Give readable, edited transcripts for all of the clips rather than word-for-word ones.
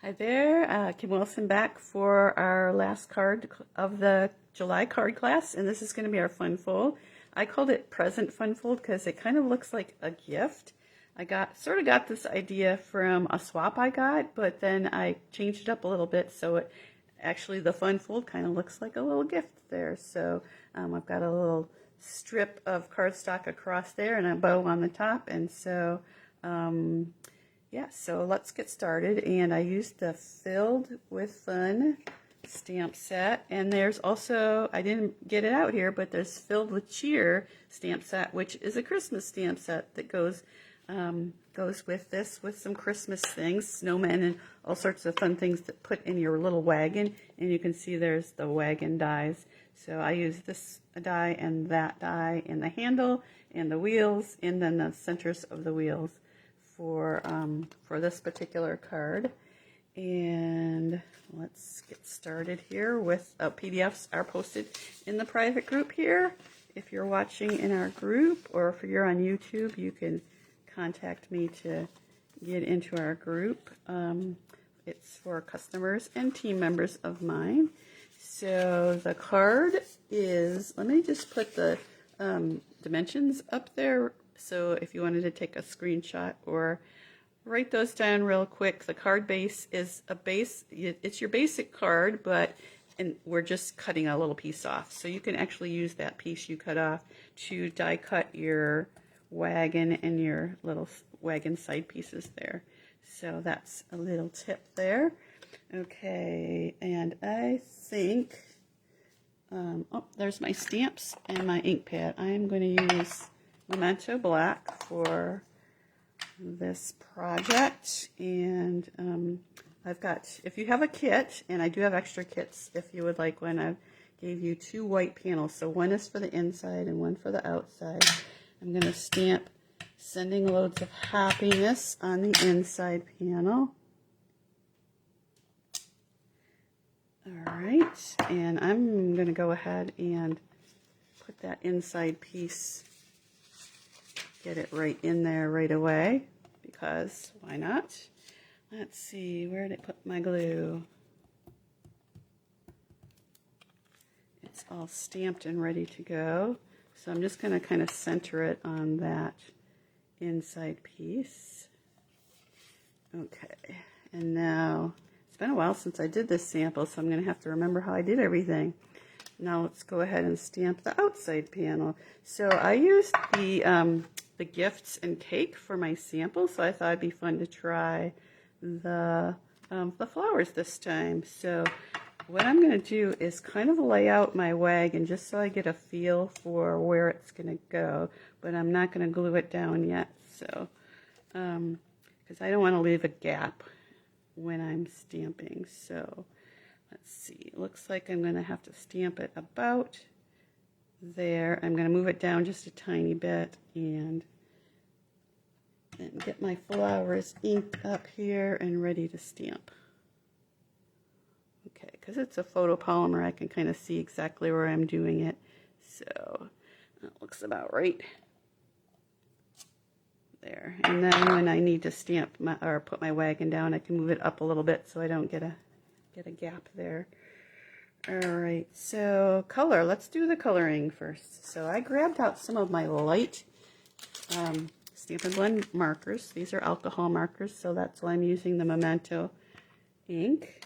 Hi there, Kim Wilson back for our last card of the July card class, and this is going to be our fun fold. I called it Present Fun Fold because it kind of looks like a gift. I sort of got this idea from a swap I got, but then I changed it up a little bit so it actually the fun fold kind of looks like a little gift there. So I've got a little strip of cardstock across there and a bow on the top, and so yeah, so let's get started. And I used the Filled with Fun stamp set, and there's also, I didn't get it out here, but there's Filled with Cheer stamp set, which is a Christmas stamp set that goes with this, with some Christmas things, snowmen and all sorts of fun things to put in your little wagon. And you can see there's the wagon dies. So I use this die and that die in the handle and the wheels, and then the centers of the wheels for this particular card. And let's get started here with PDFs are posted in the private group here. If you're watching in our group, or if you're on YouTube, you can contact me to get into our group. It's for customers and team members of mine. So the card is, let me just put the dimensions up there. So if you wanted to take a screenshot or write those down real quick, the card base is a base, it's your basic card, and we're just cutting a little piece off. So you can actually use that piece you cut off to die cut your wagon and your little wagon side pieces there. So that's a little tip there. Okay, and I think, oh, there's my stamps and my ink pad. I'm going to use Memento Black for this project, and I've got, if you have a kit, and I do have extra kits if you would like one, I gave you 2 white panels, so one is for the inside and one for the outside. I'm going to stamp Sending Loads of Happiness on the inside panel. Alright, and I'm going to go ahead and put that inside piece, get it right in there right away, because why not? Let's see, where did I put my glue? It's all stamped and ready to go. So I'm just going to kind of center it on that inside piece. Okay, and now it's been a while since I did this sample, so I'm going to have to remember how I did everything. Now let's go ahead and stamp the outside panel. So I used the gifts and cake for my sample, so I thought it'd be fun to try the flowers this time. So what I'm going to do is kind of lay out my wagon just so I get a feel for where it's going to go, but I'm not going to glue it down yet, so because I don't want to leave a gap when I'm stamping. So let's see, it looks like I'm going to have to stamp it about there. I'm going to move it down just a tiny bit and get my flowers inked up here and ready to stamp. Okay, because it's a photopolymer, I can kind of see exactly where I'm doing it. So that looks about right there. And then when I need to stamp or put my wagon down, I can move it up a little bit so I don't get a gap there. All right, so color. Let's do the coloring first. So I grabbed out some of my light Stampin' Blend markers. These are alcohol markers, so that's why I'm using the Memento ink.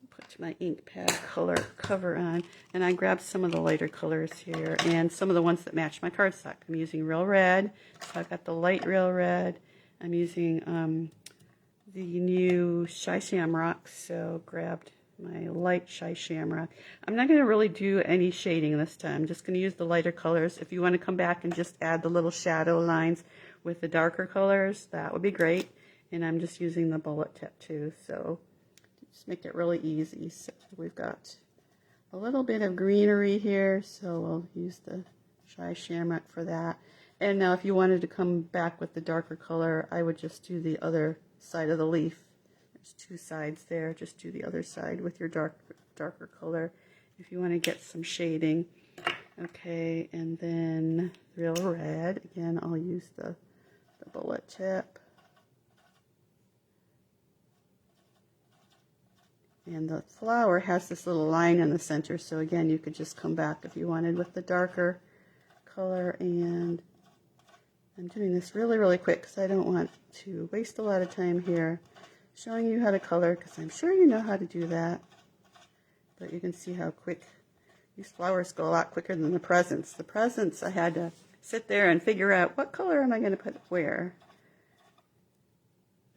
Put my ink pad color cover on, and I grabbed some of the lighter colors here and some of the ones that match my cardstock. I'm using Real Red, so I've got the light Real Red. I'm using the new Shy Shamrock, so grabbed my light Shy Shamrock. I'm not going to really do any shading this time. I'm just going to use the lighter colors. If you want to come back and just add the little shadow lines with the darker colors, that would be great. And I'm just using the bullet tip too, so just make it really easy. So we've got a little bit of greenery here, so we'll use the Shy Shamrock for that. And now if you wanted to come back with the darker color, I would just do the other side of the leaf. There's 2 sides there. Just do the other side with your darker color if you want to get some shading. Okay, and then Real Red. Again, I'll use the bullet tip. And the flower has this little line in the center, so again, you could just come back if you wanted with the darker color. And I'm doing this really, really quick because I don't want to waste a lot of time here showing you how to color, because I'm sure you know how to do that. But you can see how quick these flowers go, a lot quicker than the presents. The presents, I had to sit there and figure out what color am I going to put where.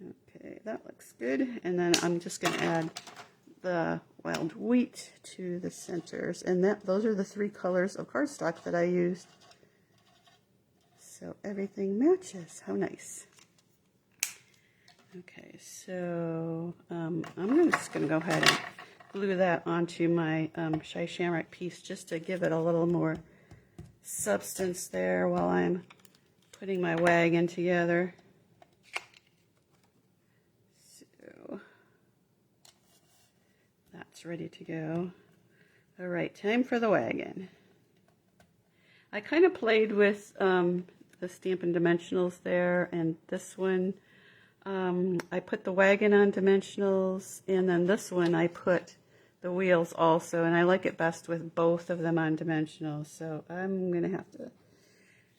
Okay, that looks good. And then I'm just going to add the wild wheat to the centers, and those are the 3 colors of cardstock that I used, so everything matches. How nice. Okay, so I'm just going to go ahead and glue that onto my Shy Shamrock piece just to give it a little more substance there while I'm putting my wagon together. That's ready to go. All right, time for the wagon. I kind of played with the Stampin' Dimensionals there, and this one I put the wagon on dimensionals, and then this one I put the wheels also, and I like it best with both of them on dimensionals. So I'm gonna have to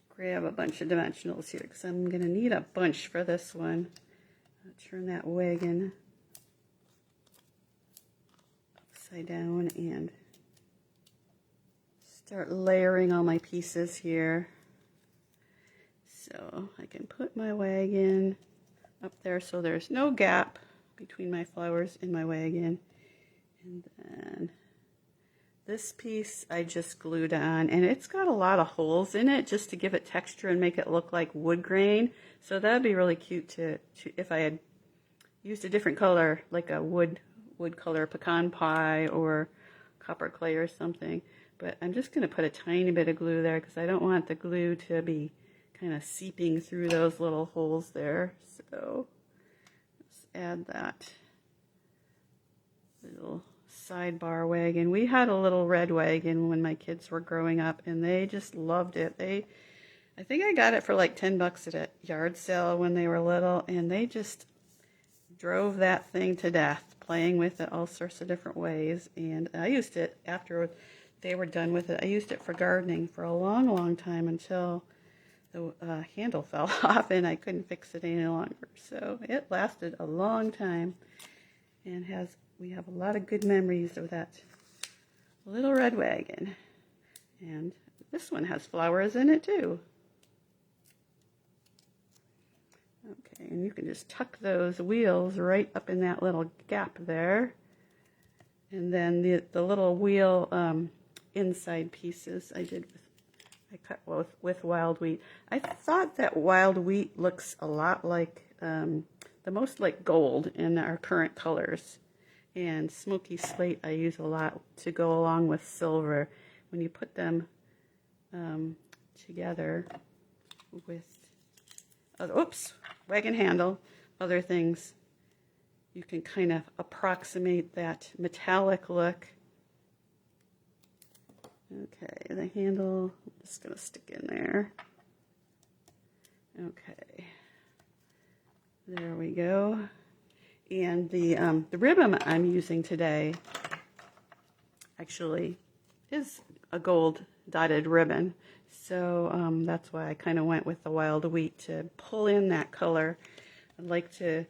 grab a bunch of dimensionals here because I'm gonna need a bunch for this one. I'll turn that wagon upside down and start layering all my pieces here. So I can put my wagon up there so there's no gap between my flowers and my wagon. And then this piece I just glued on, and it's got a lot of holes in it just to give it texture and make it look like wood grain. So that'd be really cute to if I had used a different color, like a wood color, pecan pie or copper clay or something. But I'm just going to put a tiny bit of glue there because I don't want the glue to be kind of seeping through those little holes there. So let's add that little sidebar wagon. We had a little red wagon when my kids were growing up, and they just loved it. I think I got it for like $10 at a yard sale when they were little, and they just drove that thing to death, playing with it all sorts of different ways. And I used it after they were done with it. I used it for gardening for a long, long time until the handle fell off and I couldn't fix it any longer. So it lasted a long time, and we have a lot of good memories of that little red wagon. And this one has flowers in it too. Okay, and you can just tuck those wheels right up in that little gap there. And then the little wheel inside pieces I cut with wild wheat. I thought that wild wheat looks a lot like, the most like gold in our current colors. And smoky slate I use a lot to go along with silver. When you put them together with, wagon handle, other things, you can kind of approximate that metallic look. Okay, the handle, I'm just going to stick in there. Okay, there we go. And the ribbon I'm using today actually is a gold dotted ribbon. So that's why I kind of went with the wild wheat to pull in that color. I'd like to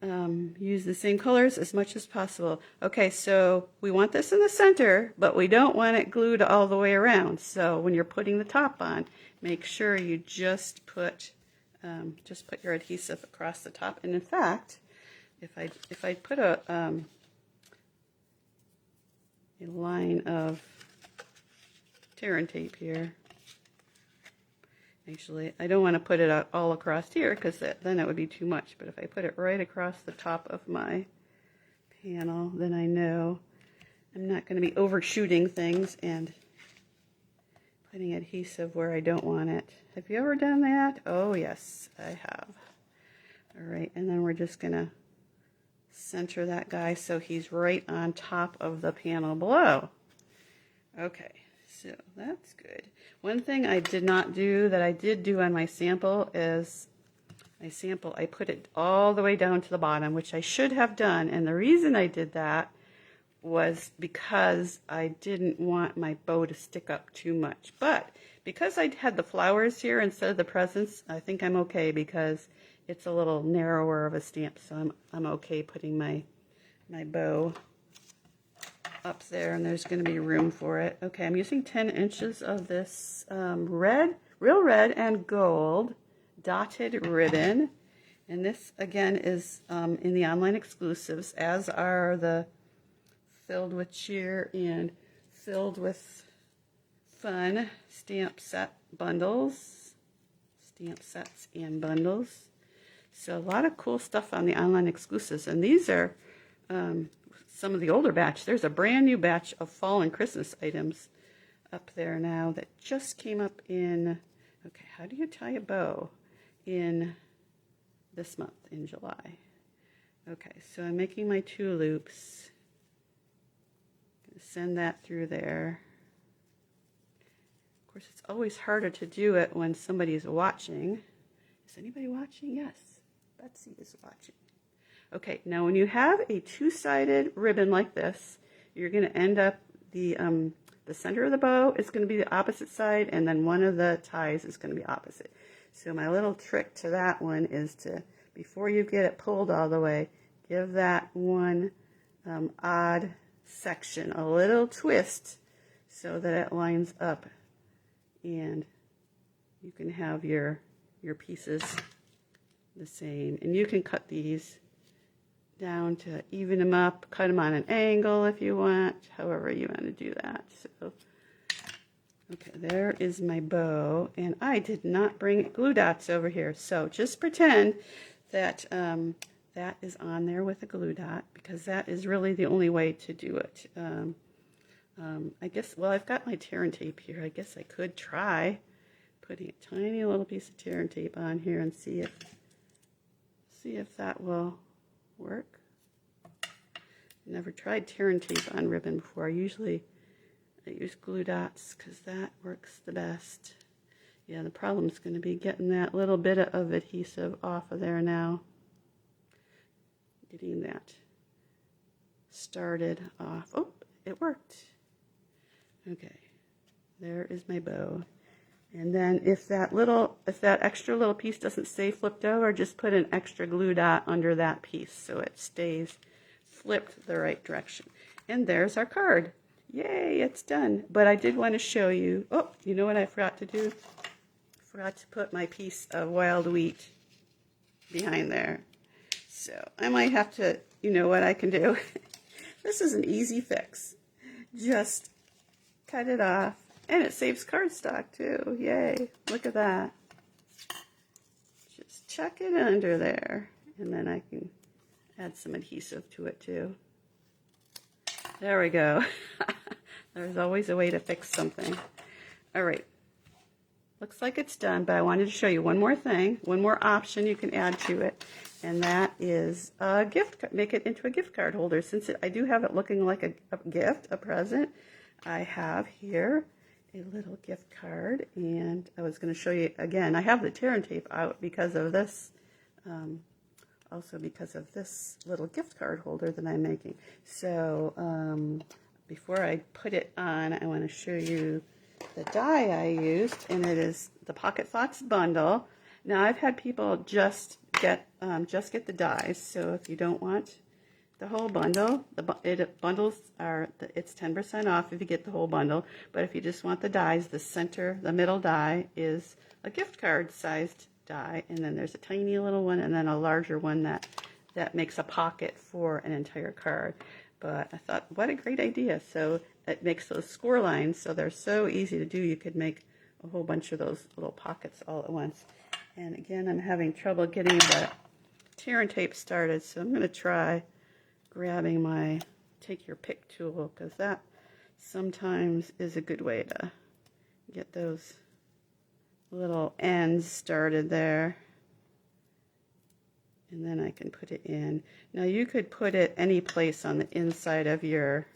use the same colors as much as possible. Okay, so we want this in the center, but we don't want it glued all the way around. So when you're putting the top on, make sure you just put your adhesive across the top. And in fact, if I put a line of tear and tape here. Actually, I don't want to put it all across here because then it would be too much. But if I put it right across the top of my panel, then I know I'm not going to be overshooting things and putting adhesive where I don't want it. Have you ever done that? Oh, yes, I have. All right, and then we're just going to center that guy so he's right on top of the panel below. Okay, so that's good. One thing I did not do that I did do on my sample is I put it all the way down to the bottom, which I should have done. And the reason I did that was because I didn't want my bow to stick up too much. But because I had the flowers here instead of the presents, I think I'm okay because it's a little narrower of a stamp, so I'm okay putting my bow up there, and there's going to be room for it. Okay, I'm using 10 inches of this real red and gold dotted ribbon. And this, again, is in the online exclusives, as are the Filled with Cheer and Filled with Fun stamp set bundles, stamp sets and bundles. So a lot of cool stuff on the online exclusives. And these are some of the older batch. There's a brand new batch of fall and Christmas items up there now that just came up in, okay, how do you tie a bow in this month, in July? Okay, so I'm making my 2 loops. Send that through there. Of course, it's always harder to do it when somebody's watching. Is anybody watching? Yes, Betsy is watching. Okay, now when you have a 2-sided ribbon like this, you're going to end up the center of the bow is going to be the opposite side, and then one of the ties is going to be opposite. So my little trick to that one is to, before you get it pulled all the way, give that one odd section a little twist so that it lines up, and you can have your pieces the same. And you can cut these down to even them up, cut them on an angle if you want, however you want to do that. So, okay, there is my bow, and I did not bring glue dots over here, so just pretend that that is on there with a glue dot, because that is really the only way to do it. I guess, well, I've got my tear and tape here. I guess I could try putting a tiny little piece of tear and tape on here and see if that will work. Never tried tear and tape on ribbon before. Usually I use glue dots because that works the best. Yeah, the problem is going to be getting that little bit of adhesive off of there now. Getting that started off. Oh, it worked. Okay, there is my bow. And then if that extra little piece doesn't stay flipped over, just put an extra glue dot under that piece so it stays flipped the right direction. And there's our card. Yay, it's done. But I did want to show you, oh, you know what I forgot to do? I forgot to put my piece of wild wheat behind there. So I might have to, you know what I can do? This is an easy fix. Just cut it off. And it saves cardstock too. Yay. Look at that. Just chuck it under there. And then I can add some adhesive to it too. There we go. There's always a way to fix something. All right. Looks like it's done, but I wanted to show you one more thing, one more option you can add to it. And that is a gift, make it into a gift card holder. Since I do have it looking like a gift, a present, I have here a little gift card, and I was going to show you again. I have the tear and tape out because of this, also because of this little gift card holder that I'm making. So before I put it on, I want to show you the die I used, and it is the Pocket Thoughts bundle. Now I've had people just get the dies. So if you don't want the whole bundle, it's 10% off if you get the whole bundle. But if you just want the dies, the middle die is a gift card sized die, and then there's a tiny little one, and then a larger one that makes a pocket for an entire card. But I thought, what a great idea! So it makes those score lines, so they're so easy to do. You could make a whole bunch of those little pockets all at once. And again, I'm having trouble getting the tear and tape started, so I'm going to try grabbing my take your pick tool, because that sometimes is a good way to get those little ends started there. And then I can put it in. Now you could put it any place on the inside of your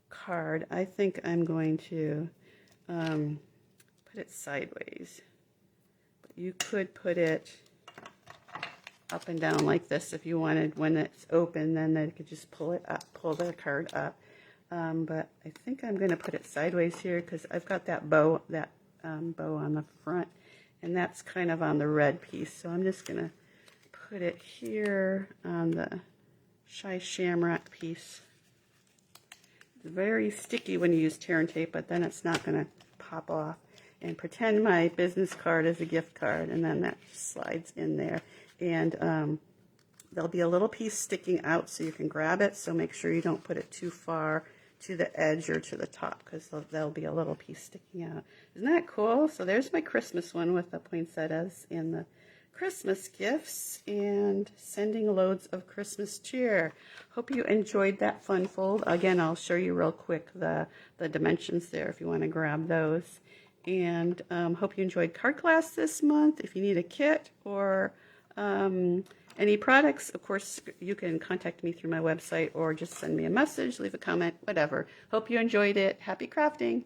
card. I think I'm going to put it sideways. But you could put it up and down like this if you wanted. When it's open, then they could just pull it up, pull the card up. But I think I'm going to put it sideways here because I've got that bow on the front, and that's kind of on the red piece. So I'm just going to put it here on the Shy Shamrock piece. It's very sticky when you use tear and tape, but then it's not going to pop off. And pretend my business card is a gift card, and then that slides in there. And there'll be a little piece sticking out so you can grab it, so make sure you don't put it too far to the edge or to the top, because there'll be a little piece sticking out. Isn't that cool? So there's my Christmas one with the poinsettias and the Christmas gifts, and sending loads of Christmas cheer. Hope you enjoyed that fun fold. Again, I'll show you real quick the dimensions there if you want to grab those. And hope you enjoyed card class this month. If you need a kit or any products, of course, you can contact me through my website or just send me a message, leave a comment, whatever. Hope you enjoyed it. Happy crafting.